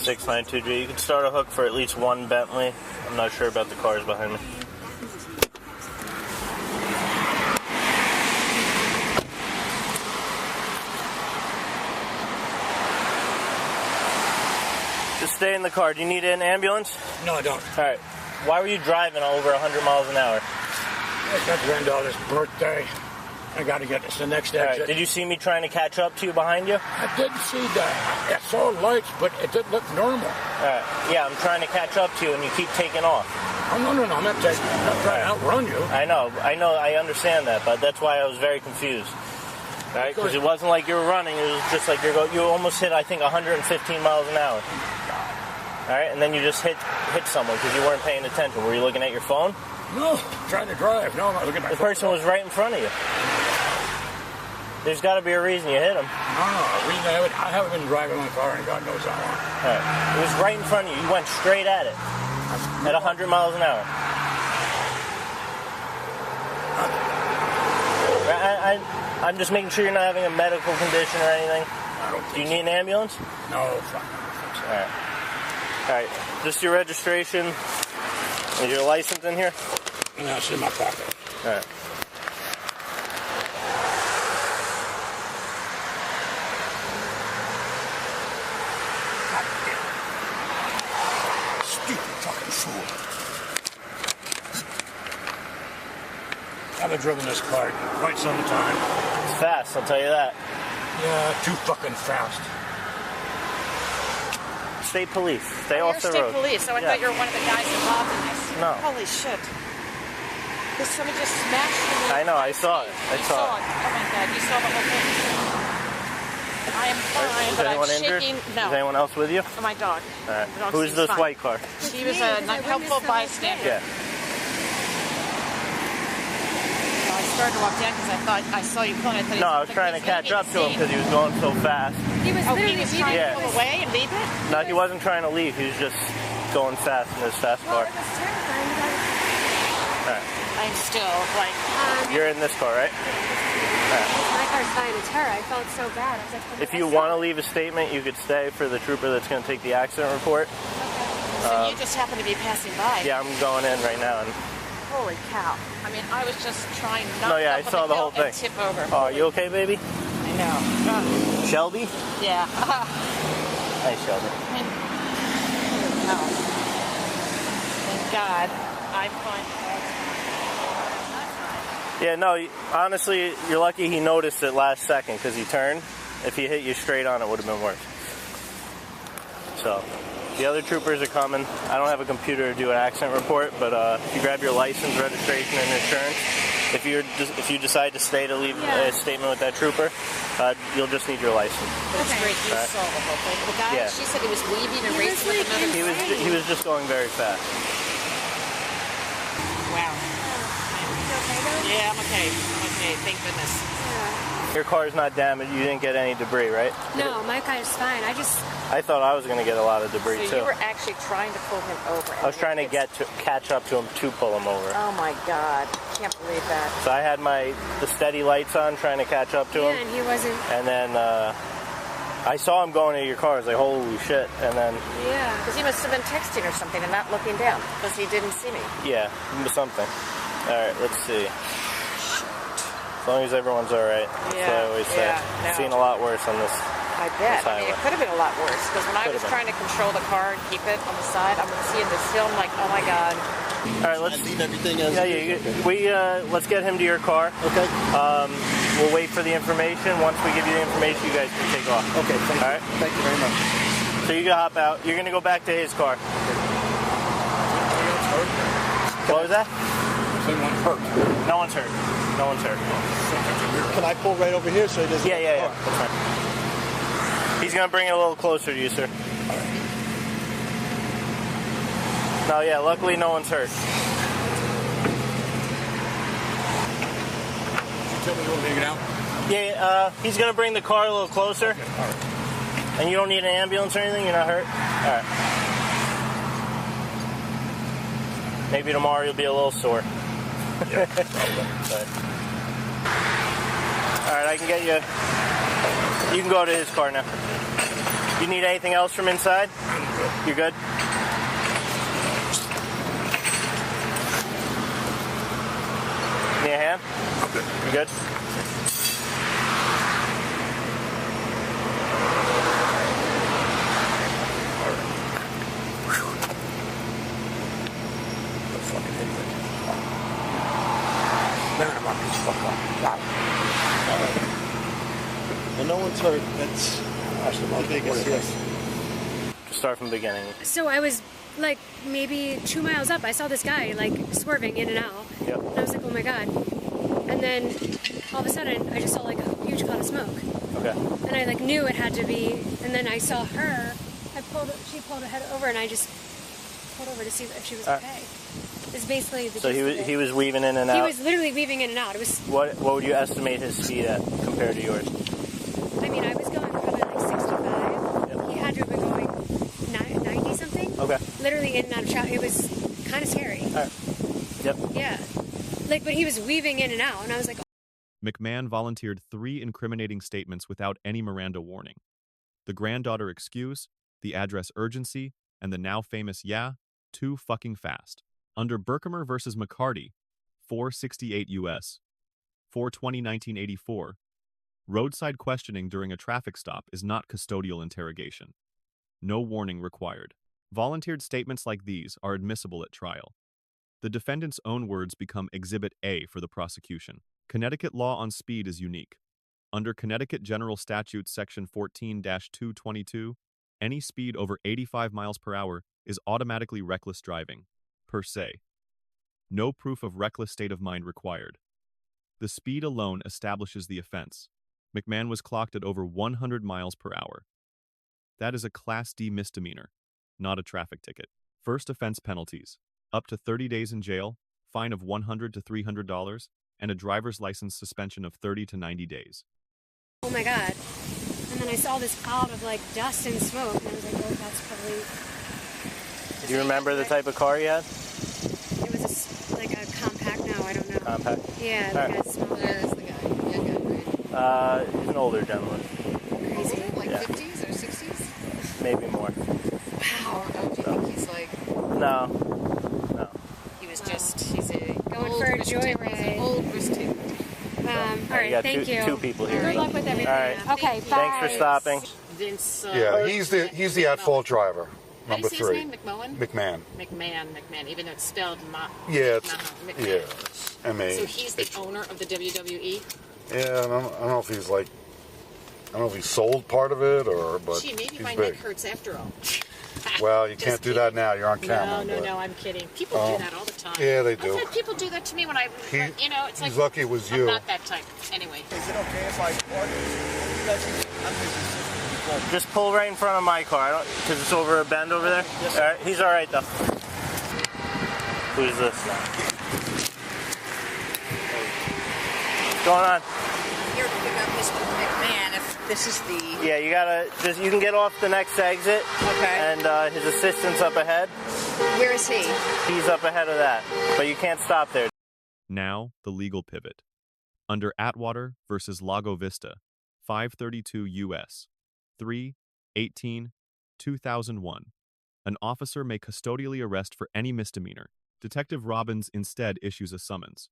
692G. You can start a hook for at least one Bentley. I'm not sure about the cars behind me. Just stay in the car. Do you need an ambulance? No, I don't. All right. Why were you driving over 100 miles an hour? It's my granddaughter's birthday. I got to get this the next exit. Right. Did you see me trying to catch up to you behind you? I didn't see that. I saw lights, but it didn't look normal. All right. Yeah, I'm trying to catch up to you, and you keep taking off. Oh, no. I'm not trying to outrun you. I know. I understand that, but that's why I was very confused. Right? Because it wasn't like you were running. It was just like you almost hit, I think, 115 miles an hour. All right, and then you just hit someone because you weren't paying attention. Were you looking at your phone? No, trying to drive. No, I'm not looking at my phone. The person was right in front of you. There's got to be a reason you hit him. No. I haven't been driving my car, and God knows how long. All right. It was right in front of you. You went straight at it at 100 miles an hour. I'm just making sure you're not having a medical condition or anything. I don't think Do you need an ambulance? No, fuck. All right. Just your registration. Is your license in here? No, it's in my pocket. All right. Stupid fucking fool. I've driven this car quite some time. It's fast, I'll tell you that. Yeah, too fucking fast. State police. Stay off the road. State police. So I thought you were one of the guys involved in this. No. Holy shit. This somebody just smashed me. I know, I saw it. I saw it. Oh my God, you saw the whole thing. I am fine, Is but anyone I'm injured? shaking. No. Is anyone else with you? My dog. All right. The dog Who's seems this fine. white car? She was a helpful bystander. Yeah. I started to walk down because I thought I saw you pulling. No, I was trying to catch up to him because he was going so fast. He was trying to pull away and leave it? No, he wasn't trying to leave. He was just going fast in his fast car. Well, it was terrifying. All right. I'm still like... You're in this car, right? My car's fine. It's her. I felt so bad. I was like, If you want to leave a statement, you could stay for the trooper that's going to take the accident report. So you just happen to be passing by. Yeah, I'm going in right now. And Holy cow. I mean, I was just trying not no, yeah, to I saw the whole thing. tip over. Oh, are you okay, baby? I know. Shelby? Yeah. Hi, Shelby. No. Thank God. I'm fine. Yeah, no, honestly, you're lucky he noticed it last second because he turned. If he hit you straight on, it would have been worse. So, the other troopers are coming. I don't have a computer to do an accident report, but if you grab your license, registration, and insurance, if you decide to stay to leave a statement with that trooper, you'll just need your license. That's great. You saw the whole thing. The guy, she said he was weaving and racing with another. He was just going very fast. Wow. Yeah, I'm okay. Thank goodness. Your car's not damaged. You didn't get any debris, right? No, my car's fine. I thought I was going to get a lot of debris, so too. you were actually trying to pull him over. I was trying to catch up to him to pull him over. Oh, my God. Can't believe that. So I had the steady lights on trying to catch up to him. Yeah, and he wasn't. And then I saw him going to your car. I was like, holy shit. And then... Yeah. Because he must have been texting or something and not looking down because he didn't see me. Yeah, something. All right, let's see. As long as everyone's all right. Yeah, so I always say. I've seen a lot worse on this. I bet. This I mean, it could have been a lot worse because when I was trying to control the car and keep it on the side, I'm seeing this film like, oh my God. All right, let's leave everything as let's get him to your car. Okay. We'll wait for the information. Once we give you the information, you guys can take off. Okay. Thank you. All right. Thank you very much. So you can hop out. You're gonna go back to his car. What was that? Someone hurt. No one's hurt. No one's hurt. Can I pull right over here so he doesn't... Yeah. That's fine. He's going to bring it a little closer to you, sir. No, yeah, luckily no one's hurt. Did you tell me you want to take it out? Yeah, he's going to bring the car a little closer. Okay, all right. And you don't need an ambulance or anything? You're not hurt? All right. Maybe tomorrow you'll be a little sore. Yeah, but, all right, I can get you. You can go to his car now. You need anything else from inside? You're good? Need a hand? I'm good. You good? Well, no one's hurt. That's the biggest, yes. Just start from the beginning. So I was like maybe 2 miles up. I saw this guy like swerving in and out. Yep. And I was like, oh my God. And then all of a sudden I just saw like a huge cloud of smoke. Okay. And I like knew it had to be. And then I saw her. She pulled her head over, and I just pulled over to see if she was okay. It's basically the So he was weaving in and out. He was literally weaving in and out. It was. What would you estimate his speed at compared to yours? I mean, I was going probably like 65. Yep. He had to have been going 90 something. Okay. Literally in and out of traffic. It was kind of scary. All right. Yep. Yeah. Like, but he was weaving in and out, and I was like. McMahon volunteered 3 incriminating statements without any Miranda warning. The granddaughter excuse, the address urgency, and the now famous too fucking fast. Under Berkemer versus McCarty, 468 U.S., 4/20/1984, roadside questioning during a traffic stop is not custodial interrogation. No warning required. Volunteered statements like these are admissible at trial. The defendant's own words become Exhibit A for the prosecution. Connecticut law on speed is unique. Under Connecticut General Statutes Section 14-222, any speed over 85 miles per hour is automatically reckless driving, per se. No proof of reckless state of mind required. The speed alone establishes the offense. McMahon was clocked at over 100 miles per hour. That is a Class D misdemeanor, not a traffic ticket. First offense penalties: up to 30 days in jail, fine of $100 to $300, and a driver's license suspension of 30 to 90 days. Oh my God. And then I saw this cloud of like dust and smoke, and I was like, oh, that's probably. Do you remember the type of car you had? It was like a compact. No, I don't know. Compact? Yeah, All right. the guy smelled Yeah, it. that's the guy. Yeah, good, right? He's an older gentleman. Crazy. Like Yeah. 50s or 60s? Maybe more. Wow. Oh, do you think he's like... No. He was just... He's a... Going old for a risk taker. He's an joyride. old risk taker. All You right, got thank you. two people here. Good luck with everything. All right. Okay, bye. Thanks for stopping. Vince... Yeah, he's the at-fault driver, How do number you say his 3. name? McMohan? McMahon. McMahon, even though it's spelled Yeah, it's McMahon. yeah, M-A. So he's the owner of the WWE? Yeah, I don't know if he's like, I don't know if he sold part of it or, but Gee, maybe he's my big. neck hurts after all. Well, you Just can't do kidding. that now. You're on camera. No, I'm kidding. People do that all the time. Yeah, they do. I've had people do that to me when I, you know, it's like... He's lucky it was I'm you. not that type. Anyway. Is it okay if I park? I'm his assistant. Just pull right in front of my car, because it's over a bend over there. Yes, All right, he's all right though. Who's this? What's going on? Here to pick up Mr. McMahon, if this is the... Yeah, you gotta you can get off the next exit. Okay. And his assistant's up ahead. Where is he? He's up ahead of that, but you can't stop there. Now, the legal pivot. Under Atwater versus Lago Vista, 532 U.S., 3/18/2001, an officer may custodially arrest for any misdemeanor. Detective Robbins instead issues a summons.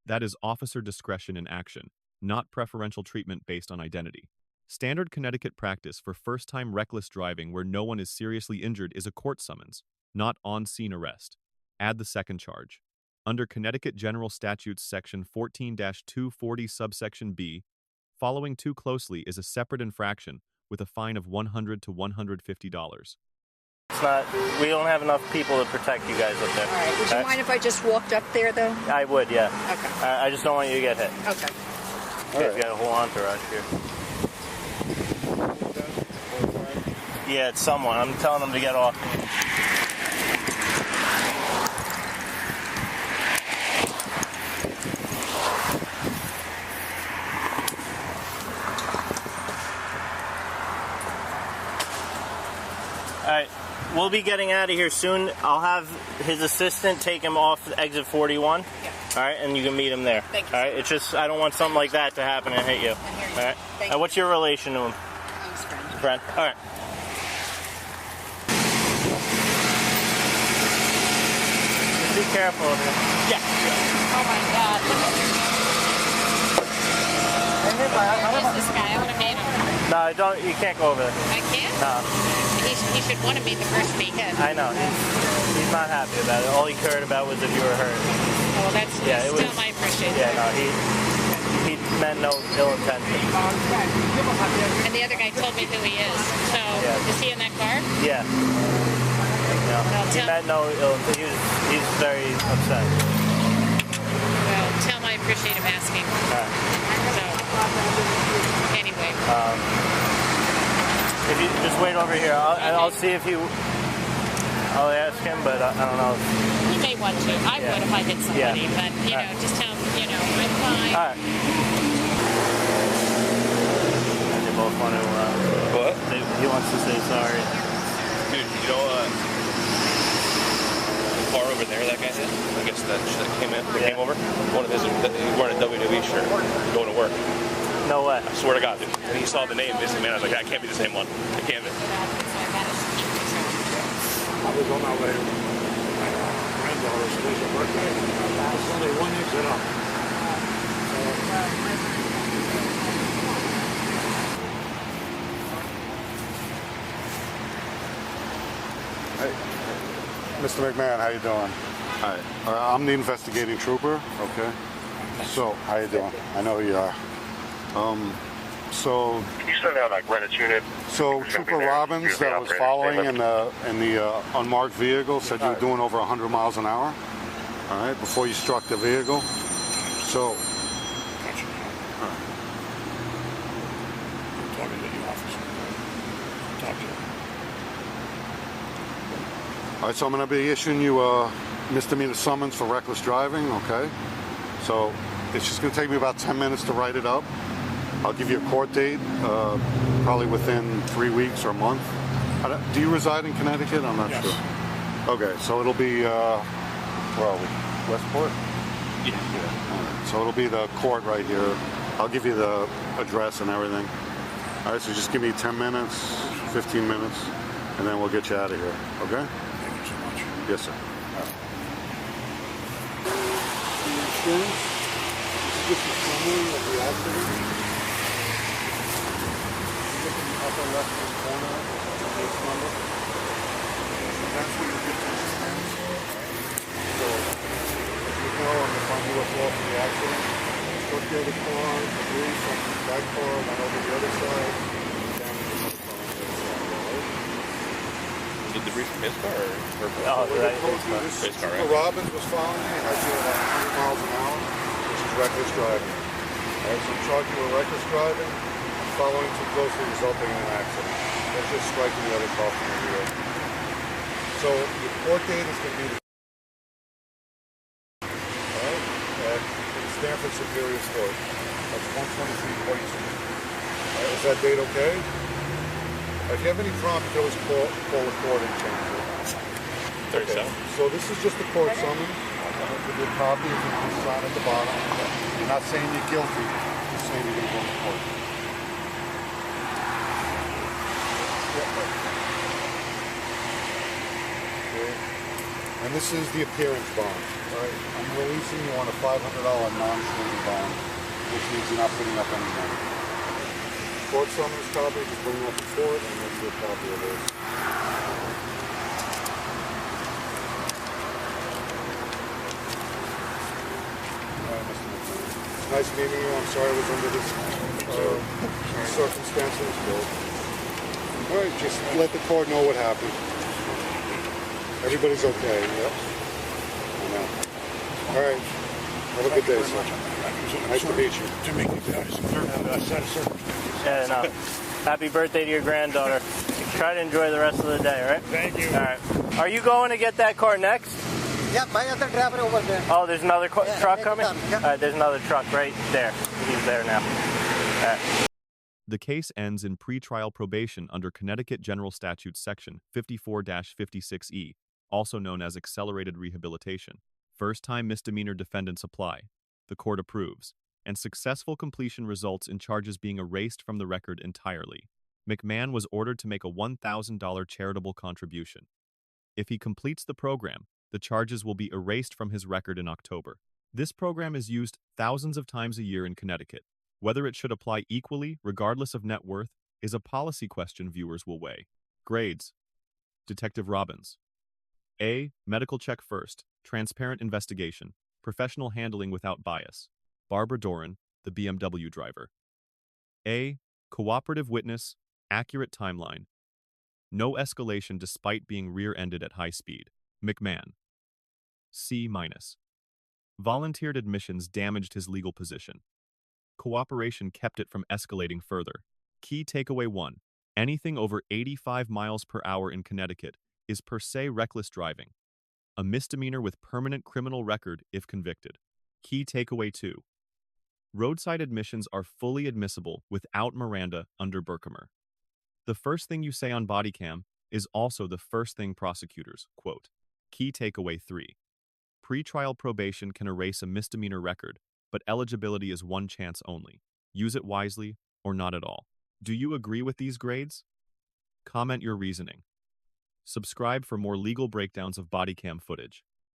That is officer discretion in action, not preferential treatment based on identity. Standard Connecticut practice for first-time reckless driving where no one is seriously injured is a court summons, not on-scene arrest. Add the second charge. Under Connecticut General Statutes Section 14-240 subsection B, following too closely is a separate infraction with a fine of $100 to $150. It's not. We don't have enough people to protect you guys up there. All right, would you mind if I just walked up there, though? I would, yeah. Okay. I just don't want you to get hit. Okay. You guys got a whole entourage here. Yeah, it's someone. I'm telling them to get off. Alright, we'll be getting out of here soon. I'll have his assistant take him off exit 41. Yeah. Alright, and you can meet him there. Thank you. Alright, it's just, I don't want something like that to happen and hit you. I hear you. Alright? Thank you. What's your relation to him? I'm his friend. friend. All right. Just be careful of him. Yeah. Oh my God. Where is this guy? I want to meet him. No, don't. You can't go over there. I can't? No. He should want to meet the person he hit. I know. He's not happy about it. All he cared about was if you were hurt. Well, that's still my appreciation. Yeah, no, he meant no ill intention. And the other guy told me who he is. So, is he in that car? Yeah. No, he meant no ill intention. He's very upset. Well, tell him I appreciate him asking. All right. So, anyway. If you just wait over here, I'll see if I'll ask him, but I don't know. He may want to. I would if I hit somebody, but, you know, just tell him, you know, I'm fine. All right. They both want to, what? He wants to say sorry. Dude, you know, the car over there that guy hit? I guess that came came over. One of his, he wearing a WWE shirt, going to work. No way. I swear to God, dude. And he saw the name, this man, I was like, that can't be the same one. It can't be. I was on my way to my granddaughter's initial birthday. There's only one exit up. Hey, Mr. McMahon, how you doing? Hi. I'm the investigating trooper. Okay. So, how you doing? I know who you are. So. Can you send out like Greenwich unit? So Trooper Robbins that was following in the unmarked vehicle said you were doing over 100 miles an hour. All right, before you struck the vehicle. So. I'm talking to the officer. Talk to him. All right, so I'm going to be issuing you a misdemeanor summons for reckless driving. Okay. So it's just going to take me about 10 minutes to write it up. I'll give you a court date, probably within 3 weeks or a month. Do you reside in Connecticut? I'm not sure. Okay, so it'll be, where are we? Westport? Yeah. All right, so it'll be the court right here. I'll give you the address and everything. All right, so just give me 10 minutes, 15 minutes, and then we'll get you out of here, okay? Thank you so much. Yes, sir. Insurance? This is a summary of the accident. Upper left-hand corner of this number. That's where you get to insurance. So, as you know, I'm the conduit law for the accident. Took the other car, the police, from that car, went over the other side, damaged another car on the other side, right? Did the brief from his car or her car? Oh, I told you this His car, Trooper right? Robbins was following me, and I did about 100 miles an hour, which is reckless driving. All right, so I'm charging you with reckless driving, following too closely resulting in an accident. That's just striking the other car from the rear. So your court date is going to be the at Stanford Superior Court. That's 123 Point Street. Is that date okay? If you have any problem, you can always call the court and change it. 37. Okay. So this is just a court summons. I'll give you a copy if you can sign at the bottom. You're not saying you're guilty. You're saying you're going to go to court. Okay. And this is the appearance bond. Right? I'm releasing you on a $500 non-shooting bond, which means you're not putting up any money. Court summons copy, just bring it up to court, and we'll do a copy of this. All right, Mr. McMahon. Nice meeting you. I'm sorry I was under this circumstances. All right, just let the court know what happened. Everybody's okay, yep. I know. All right. Have a good day, sir. Nice to meet you. To meet you guys. Yeah, no. Happy birthday to your granddaughter. Try to enjoy the rest of the day, all right? Thank you. All right. Are you going to get that car next? Yeah, my other driver over there. Oh, there's another truck coming? Yeah. All right, there's another truck right there. He's there now. All right. The case ends in pretrial probation under Connecticut General Statute Section 54-56E, also known as accelerated rehabilitation. First-time misdemeanor defendants apply. The court approves, and successful completion results in charges being erased from the record entirely. McMahon was ordered to make a $1,000 charitable contribution. If he completes the program, the charges will be erased from his record in October. This program is used thousands of times a year in Connecticut. Whether it should apply equally, regardless of net worth, is a policy question viewers will weigh. Grades. Detective Robbins. A. Medical check first. Transparent investigation. Professional handling without bias. Barbara Doran, the BMW driver. A. Cooperative witness. Accurate timeline. No escalation despite being rear-ended at high speed. McMahon. C-. Volunteered admissions damaged his legal position. Cooperation kept it from escalating further. Key takeaway 1. Anything over 85 miles per hour in Connecticut is per se reckless driving, a misdemeanor with permanent criminal record if convicted. Key takeaway 2. Roadside admissions are fully admissible without Miranda under Berkemer. The first thing you say on Bodycam is also the first thing prosecutors quote. Key takeaway 3. Pretrial probation can erase a misdemeanor record, but eligibility is one chance only. Use it wisely or not at all. Do you agree with these grades? Comment your reasoning. Subscribe for more legal breakdowns of Bodycam footage.